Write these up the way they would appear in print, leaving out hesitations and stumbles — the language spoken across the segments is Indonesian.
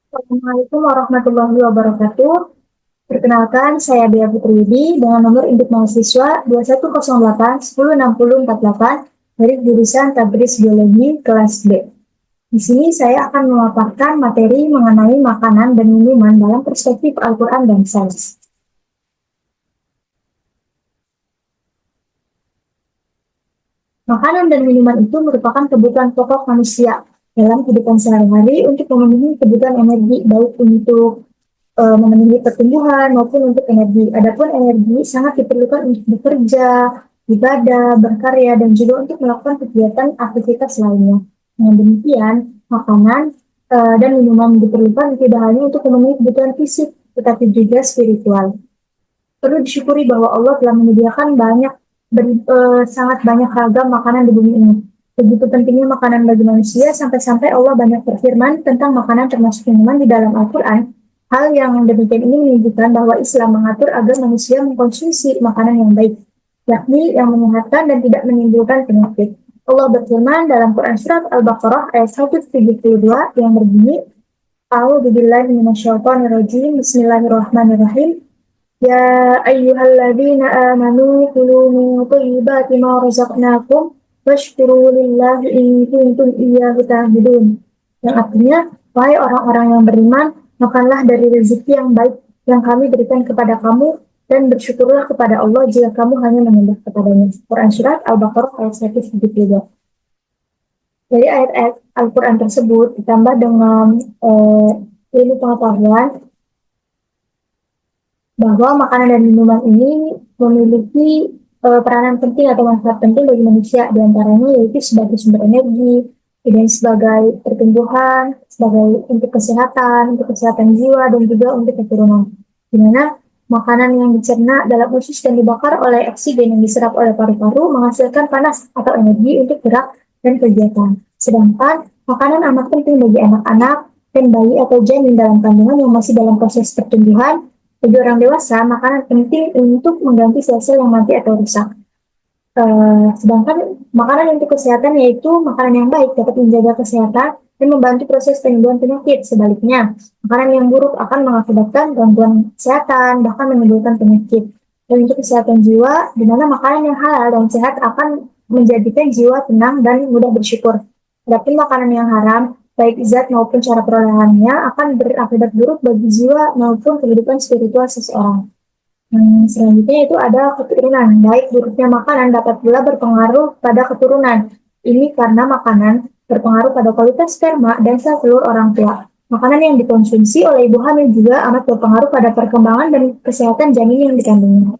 Assalamualaikum warahmatullahi wabarakatuh. Perkenalkan, saya Dea Putriwidi dengan nomor induk mahasiswa 2108 106048 dari jurusan Tadris Biologi kelas B. Di sini saya akan memaparkan materi mengenai makanan dan minuman dalam perspektif Al-Quran dan sains. Makanan dan minuman itu merupakan kebutuhan pokok manusia dalam kehidupan sehari-hari untuk memenuhi kebutuhan energi, baik untuk memenuhi pertumbuhan maupun untuk energi. Adapun energi sangat diperlukan untuk bekerja, ibadah, berkarya, dan juga untuk melakukan kegiatan aktivitas lainnya. Dengan demikian, makanan dan minuman diperlukan tidak hanya untuk memenuhi kebutuhan fisik, tetapi juga spiritual. Perlu disyukuri bahwa Allah telah menyediakan sangat banyak ragam makanan di bumi ini. Begitu pentingnya makanan bagi manusia, sampai-sampai Allah banyak berfirman tentang makanan termasuk minuman di dalam Al-Quran. Hal yang demikian ini menunjukkan bahwa Islam mengatur agar manusia mengkonsumsi makanan yang baik, yakni yang menyehatkan dan tidak menimbulkan penyakit. Allah berfirman dalam Quran Surat Al-Baqarah ayat 172 yang berbunyi, A'udzubillahi minasyaitonirrajim, Bismillahirrahmanirrahim. Ya ayyuhalladzina amanu kulu min thayyibati ma razaqnakum washkuru lillahi in kuntum iyyahu ta'budun. Yang artinya, wahai orang-orang yang beriman, makanlah dari rezeki yang baik yang kami berikan kepada kamu dan bersyukurlah kepada Allah jika kamu hanya menyembah kepadanya. Quran Surat Al-Baqarah ayat 173. Dari ayat-ayat Al-Quran tersebut ditambah dengan ilmu pengetahuan bahwa makanan dan minuman ini memiliki peranan penting atau manfaat penting bagi manusia, diantaranya yaitu sebagai sumber energi, dan sebagai pertumbuhan, sebagai untuk kesehatan jiwa, dan juga untuk keturunan. Di mana makanan yang dicerna dalam usus dan dibakar oleh oksigen yang diserap oleh paru-paru menghasilkan panas atau energi untuk gerak dan kegiatan. Sedangkan makanan amat penting bagi anak-anak dan bayi atau janin dalam kandungan yang masih dalam proses pertumbuhan. Bagi orang dewasa, makanan penting untuk mengganti sel-sel yang mati atau rusak. Sedangkan makanan untuk kesehatan yaitu makanan yang baik dapat menjaga kesehatan dan membantu proses penyembuhan penyakit. Sebaliknya, makanan yang buruk akan mengakibatkan gangguan kesehatan, bahkan menimbulkan penyakit. Dan untuk kesehatan jiwa, di mana makanan yang halal dan sehat akan menjadikan jiwa tenang dan mudah bersyukur. Adapun makanan yang haram, baik zat maupun cara perolehannya akan berakibat buruk bagi jiwa maupun kehidupan spiritual seseorang. Selanjutnya itu ada keturunan. Baik buruknya makanan dapat pula berpengaruh pada keturunan. Ini karena makanan berpengaruh pada kualitas sperma dan sel telur orang tua. Makanan yang dikonsumsi oleh ibu hamil juga amat berpengaruh pada perkembangan dan kesehatan janin yang dikandungnya.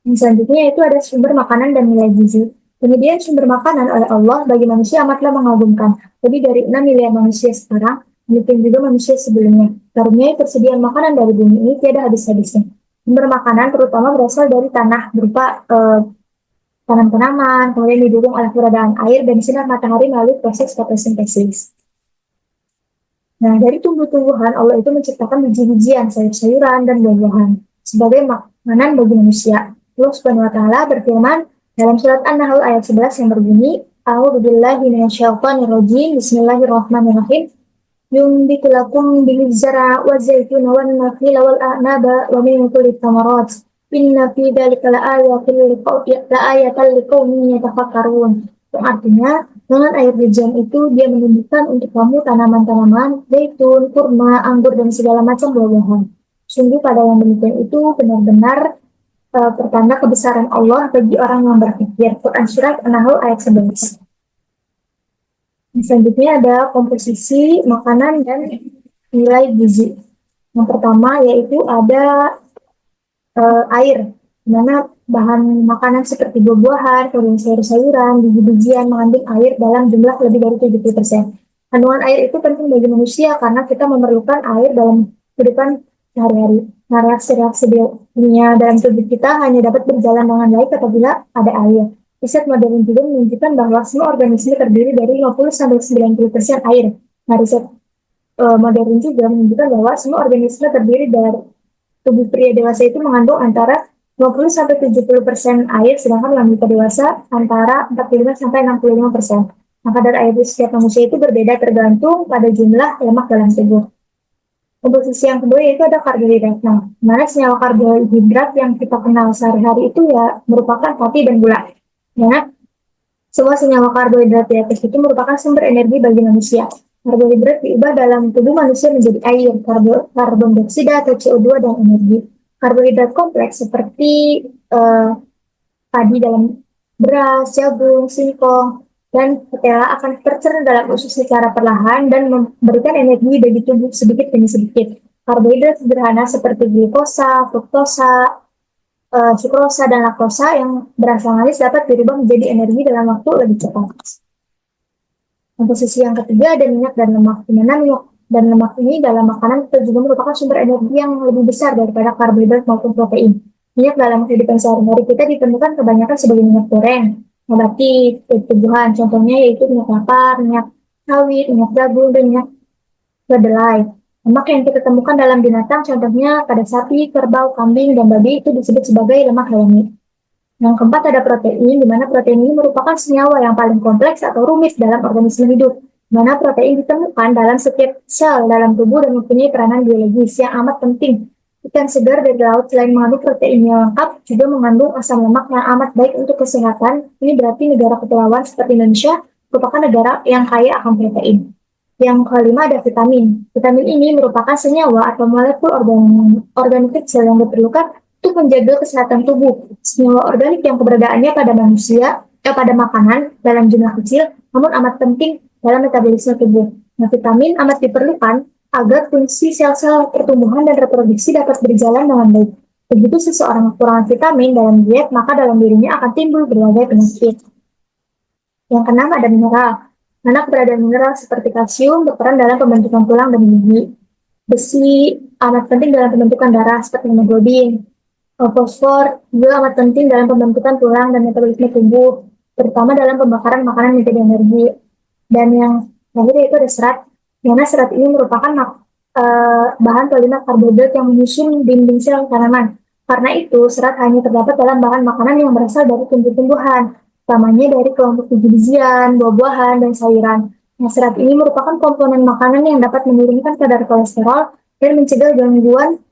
Selanjutnya itu ada sumber makanan dan nilai gizi. Penyediaan sumber makanan oleh Allah bagi manusia amatlah mengagumkan. Lebih dari 6 miliar manusia sekarang, demikian juga manusia sebelumnya. Karunia persediaan makanan dari bumi ini tiada habis-habisnya. Sumber makanan terutama berasal dari tanah berupa tanaman-tanaman, kemudian didukung oleh keberadaan air dan sinar matahari melalui proses fotosintesis. Nah, dari tumbuh-tumbuhan, Allah itu menciptakan biji-bijian, sayur-sayuran, dan buah-buahan sebagai makanan bagi manusia. Allah Subhanahu wa Ta'ala berfirman dalam surat An-Nahl ayat 11 yang berbunyi, A'udzubillahi minasyaitonirrajim, Bismillahirrahmanirrahim. Yumbitu lakum bihi zara wa zaituna wan nakhila wal a'naba wa min kulli thamarat. Inna fi dzalika la'ayatan liqaumin yatafakkarun. Artinya, dengan air hujan itu dia menumbuhkan untuk kamu tanaman-tanaman, zaitun, kurma, anggur, dan segala macam buah-buahan. Sungguh pada yang demikian itu benar-benar pertanda kebesaran Allah bagi orang yang berpikir. Quran Surat An-Nahl ayat 11. Selanjutnya ada komposisi makanan dan nilai gizi. Yang pertama yaitu ada air, di mana bahan makanan seperti buah-buahan, kemudian sayur-sayuran, biji-bijian mengandung air dalam jumlah lebih dari 70%. Kandungan air itu penting bagi manusia karena kita memerlukan air dalam kehidupan sehari-hari. Nah, reaksi-reaksi dunia dalam tubuh kita hanya dapat berjalan dengan baik apabila ada air. Riset modern juga menunjukkan bahwa semua organisme terdiri dari 50-90% air. Nah, riset modern juga menunjukkan bahwa semua organisme terdiri dari tubuh pria dewasa itu mengandung antara 50-70% air, sedangkan wanita dewasa antara 45-65%. Nah, kadar air di setiap manusia itu berbeda tergantung pada jumlah lemak dalam tubuh. Komposisi yang kedua yaitu ada karbohidrat. Nah, mana senyawa karbohidrat yang kita kenal sehari-hari itu ya merupakan roti dan gula. Ya, semua senyawa karbohidrat di atas itu merupakan sumber energi bagi manusia. Karbohidrat diubah dalam tubuh manusia menjadi air, karbon dioksida atau CO2 dan energi. Karbohidrat kompleks seperti padi dalam beras, jagung, singkong, dan ketela akan tercerna dalam usus secara perlahan dan memberikan energi bagi tubuh sedikit demi sedikit. Karbohidrat sederhana seperti glukosa, fruktosa, sukrosa, dan laktosa yang berasal manis dapat dirubah menjadi energi dalam waktu lebih cepat. Komposisi yang ketiga ada minyak dan lemak. Di mana minyak dan lemak ini dalam makanan itu juga merupakan sumber energi yang lebih besar daripada karbohidrat maupun protein. Minyak dalam kehidupan sehari-hari kita ditemukan kebanyakan sebagai minyak goreng, nabati, tumbuhan. Contohnya yaitu minyak kelapa, minyak sawit, minyak jagung, dan minyak kedelai. Lemak yang kita temukan dalam binatang, contohnya pada sapi, kerbau, kambing, dan babi itu disebut sebagai lemak hewani. Yang keempat ada protein, di mana protein ini merupakan senyawa yang paling kompleks atau rumit dalam organisme hidup, di mana protein ditemukan dalam setiap sel dalam tubuh dan mempunyai peranan biologis yang amat penting. Ikan segar dari laut selain mengandung protein yang lengkap, juga mengandung asam lemak yang amat baik untuk kesehatan. Ini berarti negara kepulauan seperti Indonesia merupakan negara yang kaya akan protein. Yang kelima ada vitamin. Vitamin ini merupakan senyawa atau molekul organik kecil yang diperlukan untuk menjaga kesehatan tubuh. Senyawa organik yang keberadaannya pada manusia, pada makanan dalam jumlah kecil, namun amat penting dalam metabolisme tubuh. Nah, vitamin amat diperlukan agar fungsi sel-sel pertumbuhan dan reproduksi dapat berjalan dengan baik. Begitu seseorang kekurangan vitamin dalam diet, maka dalam dirinya akan timbul berbagai penyakit. Yang keenam ada mineral. Mana keberadaan mineral seperti kalsium berperan dalam pembentukan tulang dan gigi. Besi amat penting dalam pembentukan darah seperti hemoglobin. Fosfor juga amat penting dalam pembentukan tulang dan metabolisme tubuh, terutama dalam pembakaran makanan menjadi energi. Dan yang terakhir yaitu ada serat, karena serat ini merupakan bahan polimer karbohidrat yang menyusun dinding sel tanaman. Karena itu, serat hanya terdapat dalam bahan makanan yang berasal dari tumbuh-tumbuhan, utamanya dari kelompok biji-bijian, buah-buahan, dan sayuran. Nah, serat ini merupakan komponen makanan yang dapat menurunkan kadar kolesterol dan mencegah gangguan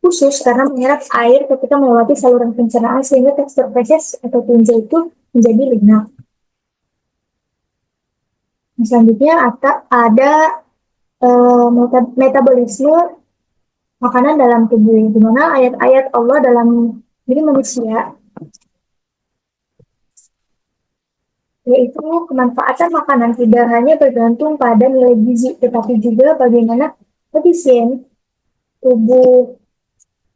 khusus karena menyerap air ketika melewati saluran pencernaan sehingga tekstur feses atau tinja itu menjadi lunak. Nah, selanjutnya ada metabolisme makanan dalam tubuh, di mana ayat-ayat Allah dalam diri manusia, yaitu kemanfaatan makanan tidak hanya bergantung pada nilai gizi, tetapi juga bagaimana efisien tubuh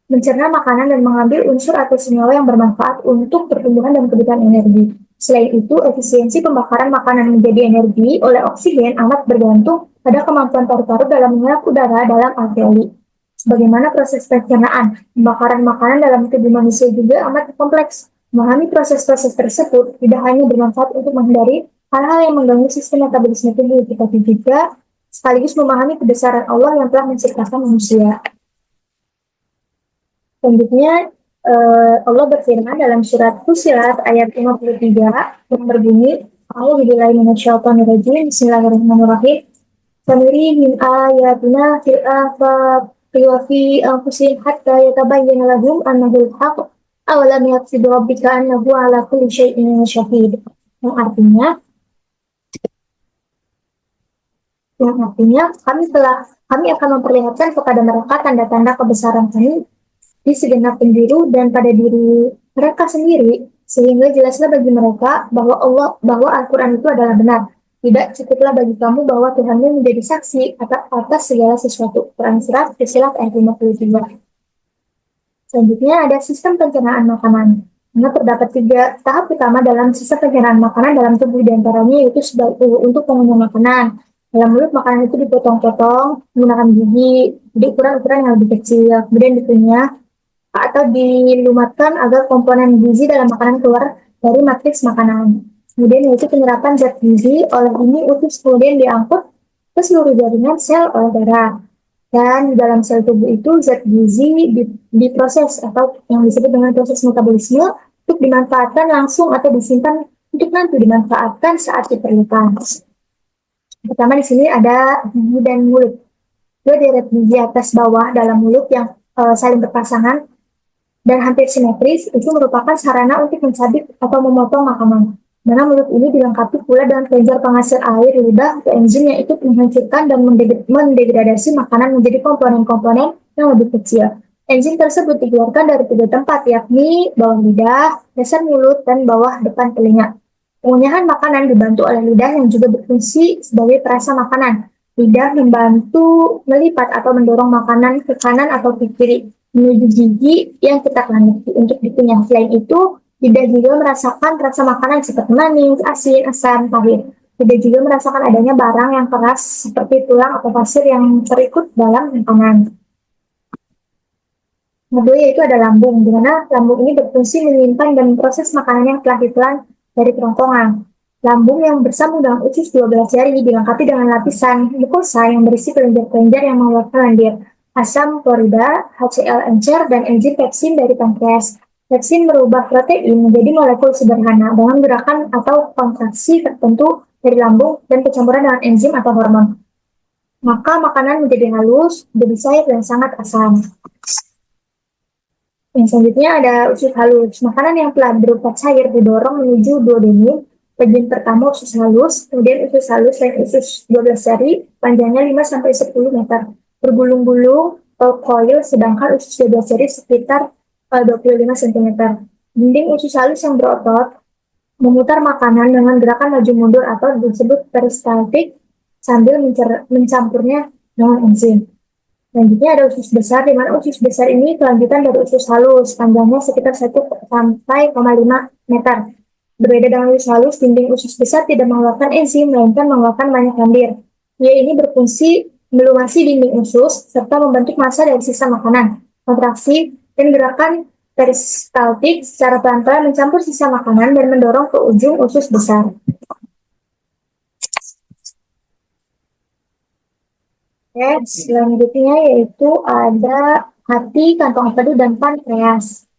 mencerna makanan dan mengambil unsur atau senyawa yang bermanfaat untuk pertumbuhan dan kebutuhan energi. Selain itu, efisiensi pembakaran makanan menjadi energi oleh oksigen amat bergantung pada kemampuan paru-paru dalam menyerap udara dalam alveoli. Sebagaimana proses pencernaan, pembakaran makanan dalam tubuh manusia juga amat kompleks. Memahami proses-proses tersebut tidak hanya bermanfaat untuk menghindari hal-hal yang mengganggu sistem metabolisme tubuh, tetapi juga sekaligus memahami kebesaran Allah yang telah menciptakan manusia. Selanjutnya, Allah berfirman dalam surat Fussilat ayat 53 yang berbunyi, A'udzubillahi minasyaitonirrajim, Bismillahirrahmanirrahim. Sanurihim ayatina fil afaqi wa fi anfusihim hatta yatabayyana lahum annahul haqq awalam yakfi rabbika annahu ala kulli syai'in syahid. Yang artinya kami akan memperlihatkan kepada mereka tanda-tanda kebesaran kami di segenap penjuru dan pada diri mereka sendiri, sehingga jelaslah bagi mereka bahwa Al-Quran itu adalah benar. Tidak cukuplah bagi kamu bahwa Tuhanmu menjadi saksi atas segala sesuatu. Quran Surat Fussilat ayat 53. Selanjutnya ada sistem pencernaan makanan. Karena terdapat 3 tahap utama dalam sistem pencernaan makanan dalam tubuh, diantaranya yaitu untuk pengunyah makanan. Dalam mulut makanan itu dipotong-potong menggunakan gigi, jadi ukuran-ukuran yang lebih kecil, kemudian dikunyah atau dilumatkan agar komponen gizi dalam makanan keluar dari matriks makanan. Kemudian yaitu penyerapan zat gizi oleh ini usus, kemudian diangkut ke seluruh jaringan sel oleh darah. Dan di dalam sel tubuh itu zat gizi diproses atau yang disebut dengan proses metabolisme untuk dimanfaatkan langsung atau disimpan untuk nanti dimanfaatkan saat diperlukan. Pertama di sini ada gigi dan mulut. Dua deret gigi atas bawah dalam mulut yang saling berpasangan dan hampir simetris itu merupakan sarana untuk mencabik atau memotong makanan. Mana mulut ini dilengkapi pula dengan kelenjar penghasil air lidah atau enzim yang ikut menghancurkan dan mendegradasi makanan menjadi komponen-komponen yang lebih kecil. Enzim tersebut dikeluarkan dari tiga tempat, yakni bawah lidah, dasar mulut, dan bawah depan telinga. Pengunyahan makanan dibantu oleh lidah yang juga berfungsi sebagai perasa makanan. Lidah membantu melipat atau mendorong makanan ke kanan atau ke kiri menuju gigi yang kita kehendaki untuk dikunyah. Selain itu, lidah juga merasakan rasa makanan seperti manis, asin, asam, pahit. Lidah juga merasakan adanya barang yang keras seperti tulang atau pasir yang terikut dalam makanan. Kedua yaitu ada lambung, di mana lambung ini berfungsi menyimpan dan memproses makanan yang telah ditelan dari kerongkongan. Lambung yang bersambung dengan usus 12 jari dilengkapi dengan lapisan mukosa yang berisi kelenjar-kelenjar yang mengeluarkan lendir, asam klorida, HCl encer, dan enzim pepsin dari pankreas. Pepsin merubah protein menjadi molekul sederhana dengan gerakan atau kontraksi tertentu dari lambung dan pencampuran dengan enzim atau hormon. Maka makanan menjadi halus, menjadi cair, dan sangat asam. Yang selanjutnya ada usus halus. Makanan yang telah berupa cair didorong menuju duodenum. Bagian pertama usus halus, kemudian usus halus dan usus 12 jari, panjangnya 5-10 meter. Bergulung-gulung coil, sedangkan usus 12 jari sekitar 25 cm. Dinding usus halus yang berotot memutar makanan dengan gerakan maju mundur atau disebut peristaltik sambil mencampurnya dengan enzim. Selanjutnya ada usus besar, di mana usus besar ini kelanjutan dari usus halus, panjangnya sekitar 1-5 meter. Berbeda dengan usus halus, dinding usus besar tidak mengeluarkan enzim, melainkan mengeluarkan banyak lendir. Ia ini berfungsi melumasi dinding usus, serta membentuk massa dari sisa makanan. Kontraksi dan gerakan peristaltik secara pelan-pelan mencampur sisa makanan dan mendorong ke ujung usus besar. Selanjutnya yaitu ada hati, kantong empedu, dan pankreas.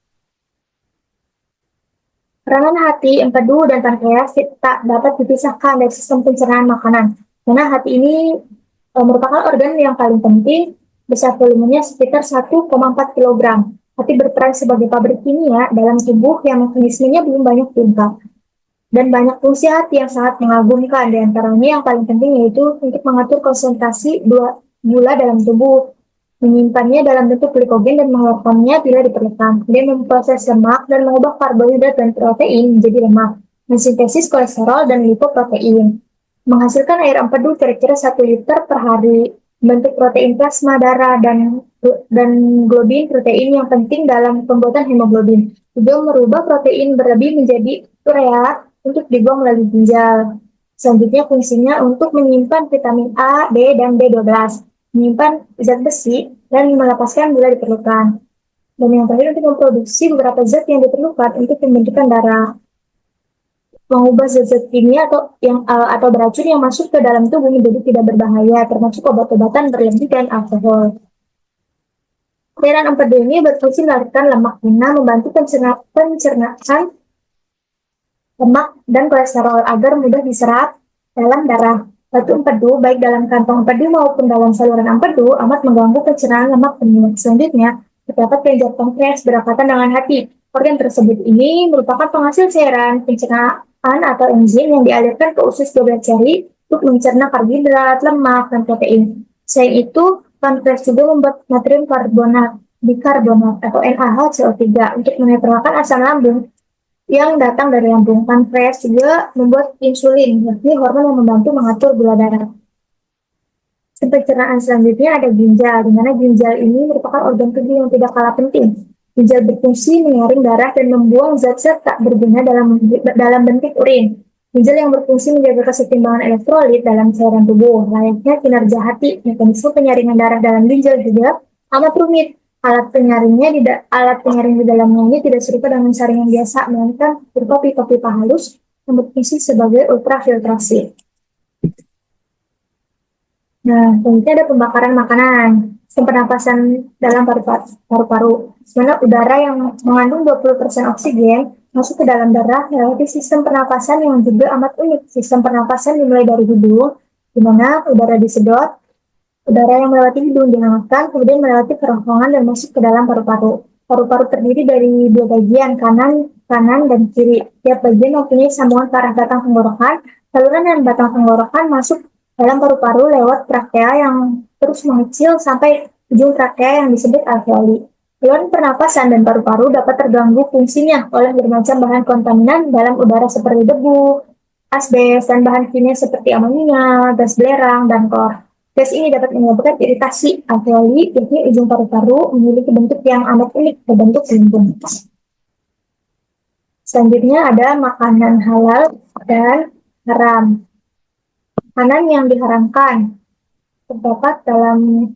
Peranan hati, empedu, dan pankreas tak dapat dipisahkan dari sistem pencernaan makanan. Karena hati ini merupakan organ yang paling penting, besar volumenya sekitar 1,4 kg. Hati berperan sebagai pabrik kimia dalam tubuh yang mekanismenya belum banyak diungkap. Dan banyak fungsi hati yang sangat mengagumkan, di antaranya yang paling penting yaitu untuk mengatur konsentrasi gula dalam tubuh, menyimpannya dalam bentuk glikogen dan mengeluarkannya bila diperlukan, kemudian memproses lemak dan mengubah karbohidrat dan protein menjadi lemak, mensintesis kolesterol dan lipoprotein, menghasilkan air empedu kira-kira 1 liter per hari, bentuk protein plasma darah dan globin, protein yang penting dalam pembuatan hemoglobin, juga merubah protein berlebih menjadi urea untuk dibuang melalui ginjal. Selanjutnya fungsinya untuk menyimpan vitamin A, D, dan B12, menyimpan zat besi, dan melepaskan bila diperlukan. Dan yang terakhir untuk memproduksi beberapa zat yang diperlukan untuk pembentukan darah. Mengubah zat-zat kimia atau beracun yang masuk ke dalam tubuh menjadi tidak berbahaya, termasuk obat-obatan berlebih dan alkohol. Cairan empedu ini berfungsi melarikan lemak guna membantu pencernaan lemak dan kolesterol agar mudah diserap dalam darah. Batu empedu, baik dalam kantong empedu maupun dalam saluran empedu, amat mengganggu pencernaan lemak penuh. Selanjutnya, terdapat kelenjar pankreas berdekatan dengan hati. Organ tersebut ini merupakan penghasil cairan pencernaan atau enzim yang dialirkan ke usus 12 jari untuk mencerna karbohidrat, lemak, dan protein. Selain itu, pankreas juga membuat natrium bikarbonat atau NaHCO3 untuk menetralkan asam lambung yang datang dari lambung. Pankreas juga membuat insulin, yakni hormon yang membantu mengatur gula darah. Pencernaan selanjutnya ada ginjal, di mana ginjal ini merupakan organ tubuh yang tidak kalah penting. Ginjal berfungsi menyaring darah dan membuang zat-zat tak berguna dalam bentuk urin. Ginjal yang berfungsi menjaga keseimbangan elektrolit dalam cairan tubuh. Layaknya kinerja hati, mekanisme penyaringan darah dalam ginjal juga amat rumit. Alat penyaring di dalamnya ini tidak serupa dengan saringan biasa, melainkan berupa pipa-pipa halus yang berfungsi sebagai ultrafiltrasi. Nah, selanjutnya ada pembakaran makanan, sistem pernapasan dalam paru-paru. Sebenarnya udara yang mengandung 20% oksigen masuk ke dalam darah melewati sistem pernapasan yang juga amat unik. Sistem pernapasan dimulai dari hidung, di mana udara disedot, udara yang melewati hidung dihangatkan, kemudian melewati kerongkongan dan masuk ke dalam paru-paru. Paru-paru terdiri dari dua bagian, kanan dan kiri. Tiap bagian mempunyai sambungan ke arah batang tenggorokan. Saluran dan batang tenggorokan masuk dalam paru-paru lewat trakea yang terus mengecil sampai ujung trakea yang disebut alveoli. Saluran pernapasan dan paru-paru dapat terganggu fungsinya oleh bermacam bahan kontaminan dalam udara seperti debu, asbes, dan bahan kimia seperti amonia, gas belerang, dan klor. Gas ini dapat menyebabkan iritasi alveoli, yakni ujung paru-paru memiliki bentuk yang amat unik, berbentuk gelembung. Selanjutnya ada makanan halal dan haram. Makanan yang diharamkan terdapat dalam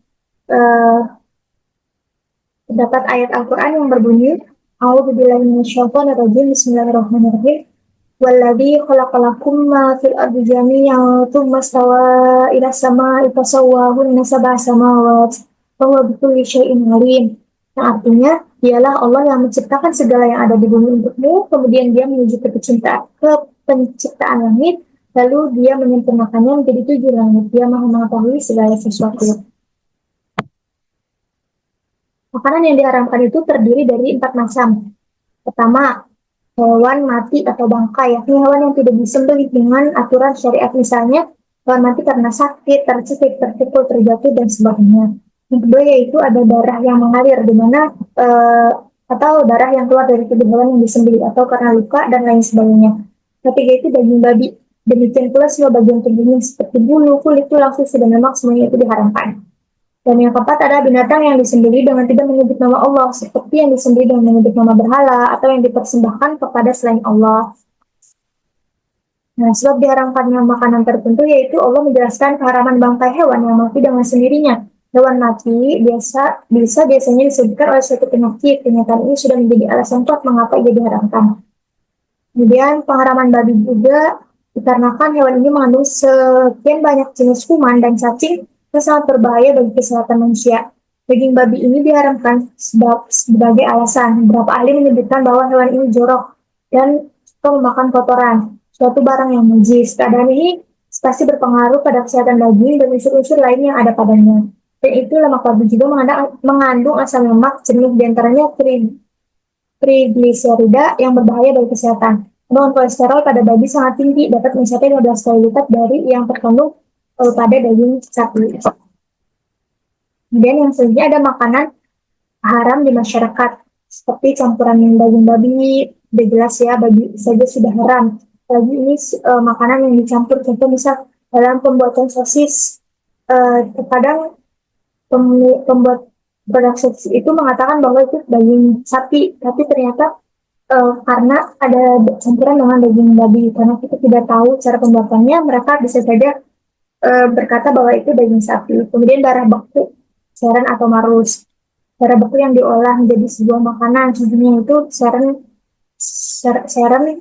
terdapat ayat Al-Quran yang berbunyi A'udzubillahi minasyaitonirrajim Bismillahirrahmanirrahim Walladzi khalaqalakum ma fil ardi jami'an tsumma stawa ila samaa'i fasawwahunna sab'a samawati wa huwa bikulli syai'in 'alim. Yang artinya, dialah Allah yang menciptakan segala yang ada di bumi untukmu, kemudian dia menuju ke penciptaan langit, lalu dia menyempurnakannya menjadi 7 langit. Dia maha mengetahui segala sesuatu. Makanan yang diharamkan itu terdiri dari 4 macam. Pertama, hewan mati atau bangkai, yakni hewan yang tidak disembelih dengan aturan syariat, misalnya hewan mati karena sakit, tercekik, terpukul, terjatuh, dan sebagainya. Yang kedua yaitu ada darah yang mengalir, di mana atau darah yang keluar dari tubuh hewan yang disembelih atau karena luka dan lain sebagainya. Ketiga itu daging babi. Demikian pula semua bagian tubuhnya seperti bulu, kulit, tulang, susu, dan lemak semuanya itu diharamkan. Dan yang keempat adalah binatang yang disembelih dengan tidak menyebut nama Allah, seperti yang disembelih dengan menyebut nama berhala atau yang dipersembahkan kepada selain Allah. Nah, sebab diharamkannya makanan tertentu yaitu Allah menjelaskan keharaman bangkai hewan yang mati dengan sendirinya. Hewan mati biasanya disebutkan oleh suatu penyakit. Kenyataan ini sudah menjadi alasan kuat mengapa ia diharamkan. Kemudian pengharaman babi juga dikarenakan hewan ini mengandung sekian banyak jenis kuman dan cacing yang sangat berbahaya bagi kesehatan manusia. Daging babi ini diharamkan sebagai alasan. Beberapa ahli menyebutkan bahwa hewan ini jorok dan suka memakan kotoran, suatu barang yang najis. Keadaan ini pasti berpengaruh pada kesehatan daging dan unsur-unsur lain yang ada padanya. Dan itu lemak babi juga mengandung asam lemak jenuh, diantaranya trigliserida yang berbahaya bagi kesehatan. Kandungan kolesterol pada babi sangat tinggi, dapat mencapai 15 kali lipat dari yang terkandung pada daging sapi. Kemudian yang selanjutnya ada makanan haram di masyarakat, seperti campuran daging babi. Udah jelas ya, babi saja sudah haram. Lagi ini makanan yang dicampur, contoh misal dalam pembuatan sosis, terkadang pembuat produk sosis itu mengatakan bahwa itu daging sapi, tapi ternyata karena ada campuran dengan daging babi, karena kita tidak tahu cara pembuatannya, mereka bisa saja berkata bahwa itu daging sapi. Kemudian darah beku, seren atau marus. Darah beku yang diolah menjadi sebuah makanan, contohnya itu seren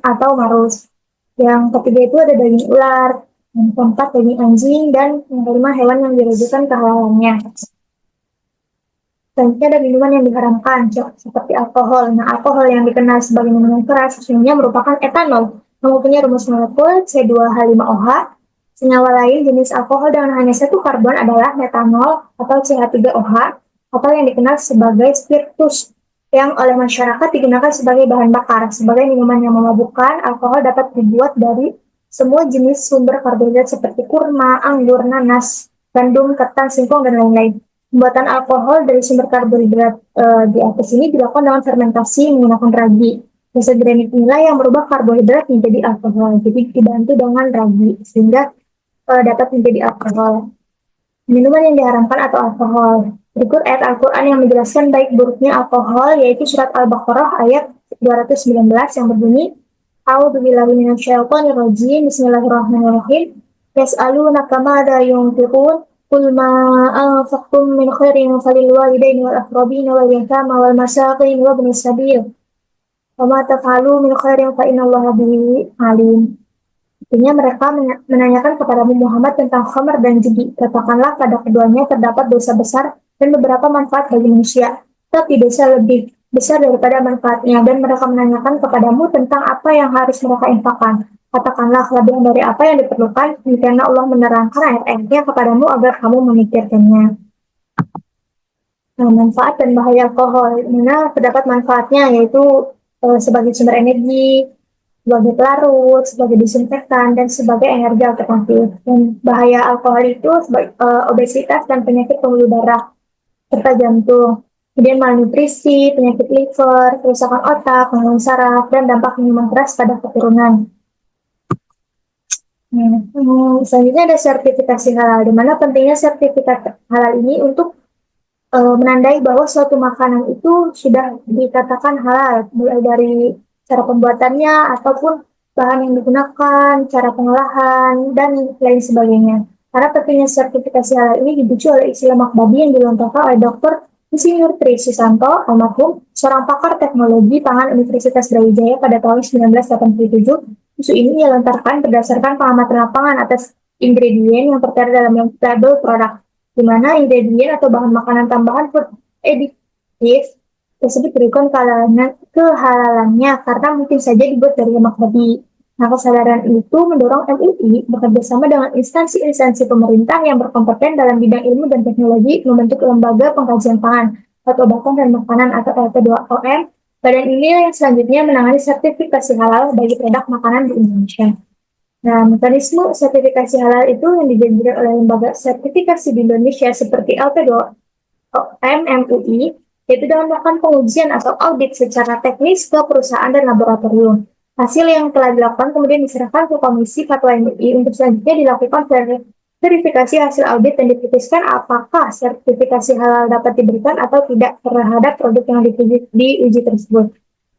atau marus. Yang ketiga itu ada daging ular, yang keempat daging anjing, dan yang kelima hewan yang diragukan kehalalannya. Selanjutnya ada minuman yang diharamkan, seperti alkohol. Nah, alkohol yang dikenal sebagai minuman keras sesungguhnya merupakan etanol, yang mempunyai rumus molekul C2H5OH. Senyawa lain jenis alkohol dengan hanya satu karbon adalah metanol atau CH3OH, atau yang dikenal sebagai spiritus, yang oleh masyarakat digunakan sebagai bahan bakar. Sebagai minuman yang memabukkan, alkohol dapat dibuat dari semua jenis sumber karbohidrat seperti kurma, anggur, nanas, gandum, ketan, singkong, dan lain-lain. Pembuatan alkohol dari sumber karbohidrat di atas ini dilakukan dengan fermentasi menggunakan ragi. Proses granit inilah yang merubah karbohidrat menjadi alkohol. Jadi dibantu dengan ragi sehingga dapat menjadi alkohol. Minuman yang diharamkan atau alkohol. Berikut ayat Al-Quran yang menjelaskan baik buruknya alkohol, yaitu surat Al-Baqarah ayat 219 yang berbunyi A'udzubillahi minasyaitonirrajim. Bismillahirrahmanirrahim. Yas'alunaka madza yunfiqun Qul ma anfaqtum min khairin falil walidaini wal aqrabin wal yatama wal masakin wa ibnis sabil. Wa ma taf'alu min khairin fa innallaha bihi alim. Artinya mereka menanyakan kepadamu Muhammad tentang khamr dan judi. Katakanlah pada keduanya terdapat dosa besar dan beberapa manfaat bagi manusia. Tapi dosa lebih besar daripada manfaatnya dan mereka menanyakan kepadamu tentang apa yang harus mereka infakkan. Katakanlah kelebihan dari apa yang diperlukan, karena Allah menerangkan ayat-ayatnya kepadamu agar kamu memikirkannya. Nah, manfaat dan bahaya alkohol. Mana terdapat manfaatnya yaitu sebagai sumber energi, sebagai pelarut, sebagai disinfektan, dan sebagai energi alternatif. Dan bahaya alkohol itu sebagai obesitas dan penyakit pembuluh darah serta jantung. Kemudian malnutrisi, penyakit liver, kerusakan otak, gangguan saraf, dan dampak minuman keras pada keturunan. Selanjutnya ada sertifikasi halal, di mana pentingnya sertifikat halal ini untuk menandai bahwa suatu makanan itu sudah dikatakan halal, mulai dari cara pembuatannya ataupun bahan yang digunakan, cara pengolahan, dan lain sebagainya. Karena pentingnya sertifikasi halal ini dipicu oleh istilah makbabi yang dilontarkan oleh Dr. Insinyur Tri Susanto, almarhum, seorang pakar teknologi pangan Universitas Brawijaya pada tahun 1987. Isu ini ia lontarkan berdasarkan pengamatan lapangan atas ingredient yang tertera dalam label produk, di mana ingredient atau bahan makanan tambahan food additive tersebut berikan kehalalannya karena mungkin saja dibuat dari lemak babi. Nah, kesadaran itu mendorong MUI bekerjasama dengan instansi-instansi pemerintah yang berkompeten dalam bidang ilmu dan teknologi membentuk lembaga pengkajian pangan, obat-obatan dan makanan atau LP2OM. Badan ini yang selanjutnya menangani sertifikasi halal bagi produk makanan di Indonesia. Nah, mekanisme sertifikasi halal itu yang dijanjikan oleh lembaga sertifikasi di Indonesia seperti LP2OM MUI, yaitu dengan melakukan pengujian atau audit secara teknis ke perusahaan dan laboratorium. Hasil yang telah dilakukan kemudian diserahkan ke Komisi Fatwa MUI untuk selanjutnya dilakukan verifikasi hasil audit dan diputuskan apakah sertifikasi halal dapat diberikan atau tidak terhadap produk yang diuji tersebut.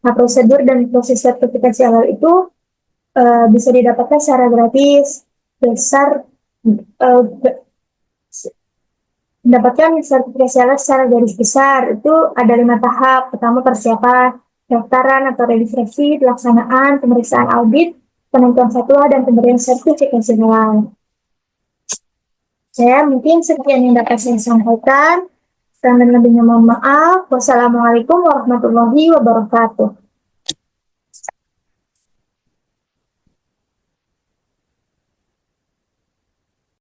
Nah, prosedur dan proses sertifikasi halal itu bisa didapatkan secara gratis. Mendapatkan sertifikasi halal secara garis besar itu ada 5 tahap. Pertama, persiapan, daftaran atau registrasi, pelaksanaan, pemeriksaan audit, penentuan fatwa, dan pemberian sertifikasi halal. Saya mungkin sekian yang dapat saya sampaikan. Kurang dan lebihnya mohon maaf. Wassalamualaikum warahmatullahi wabarakatuh.